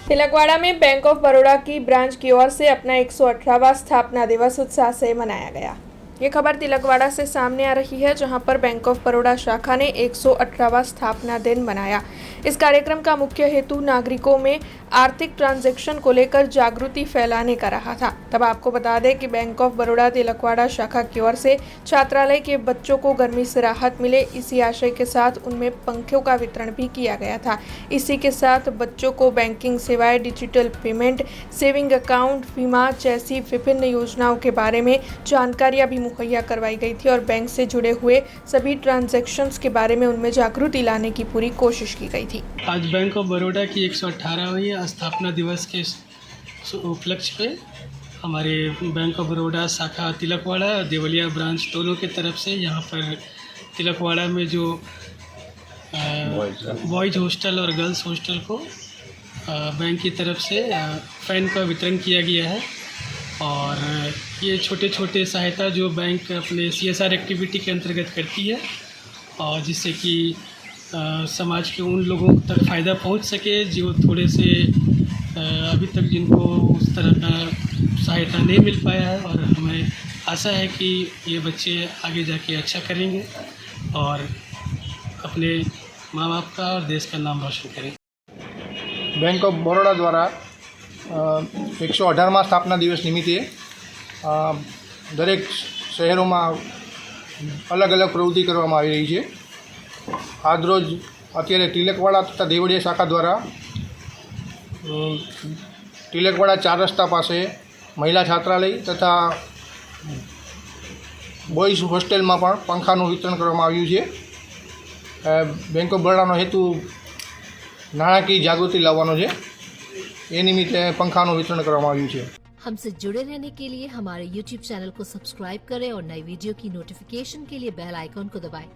तिलकवाड़ा में bank of Baroda की branch की ओर से अपना 118वां स्थापना दिवस उत्साह से मनाया गया। ये खबर तिलकवाड़ा से सामने आ रही है, जहां पर बैंक ऑफ बड़ौदा शाखा ने 118वां स्थापना दिन मनाया। इस कार्यक्रम का मुख्य हेतु नागरिकों में आर्थिक ट्रांजैक्शन को लेकर जागृति फैलाने का रहा था। तब आपको बता दें कि बैंक ऑफ बड़ौदा तिलकवाड़ा शाखा की ओर से छात्रालय के बच्चों को गर्मी से राहत मिले, इसी आशय के साथ उनमें पंखों का वितरण भी किया गया था। इसी के साथ बच्चों को बैंकिंग सेवाएं, डिजिटल पेमेंट, सेविंग अकाउंट, बीमा जैसी विभिन्न योजनाओं के बारे में जानकारियां भी मुहैया करवाई गई थी और बैंक से जुड़े हुए सभी ट्रांजैक्शंस के बारे में उनमें जागृति लाने की पूरी कोशिश की गई थी। आज बैंक ऑफ बड़ौदा की 118वीं स्थापना दिवस के उपलक्ष्य पे हमारे बैंक ऑफ बड़ौदा शाखा तिलकवाड़ा और देवलिया ब्रांच दोनों की तरफ से यहाँ पर तिलकवाड़ा में जो बॉयज़ हॉस्टल और गर्ल्स हॉस्टल को बैंक की तरफ से फ़ैन का वितरण किया गया है। और ये छोटे छोटे सहायता जो बैंक अपने CSR एक्टिविटी के अंतर्गत करती है, और जिससे कि समाज के उन लोगों तक फ़ायदा पहुंच सके जो थोड़े से अभी तक जिनको उस तरह का सहायता नहीं मिल पाया है। और हमें आशा है कि ये बच्चे आगे जाके अच्छा करेंगे और अपने माँ बाप का और देश का नाम रोशन करें। बैंक ऑफ बड़ौदा द्वारा 118મા સ્થાપના દિવસ નિમિત્તે દરેક શહેરોમાં અલગ અલગ પ્રવૃત્તિ કરવામાં આવી રહી છે। આજરોજ અત્યારે તિલકવાડા તથા દેવળિયા શાખા દ્વારા તિલકવાડા 4 રસ્તા પાસે મહિલા છાત્રાલય તથા બોયઝ હોસ્ટેલમાં પણ પંખાનું વિતરણ કરવામાં આવ્યું છે। બેંક ઓફ બરોડાનો હેતુ નાણાકીય જાગૃતિ લાવવાનો છે। એ નિમિત્તે पंखाનું વિતરણ કરવામાં આવ્યું છે। हमसे जुड़े रहने के लिए हमारे YouTube चैनल को सब्सक्राइब करें और नई वीडियो की नोटिफिकेशन के लिए बेल आइकॉन को दबाएं।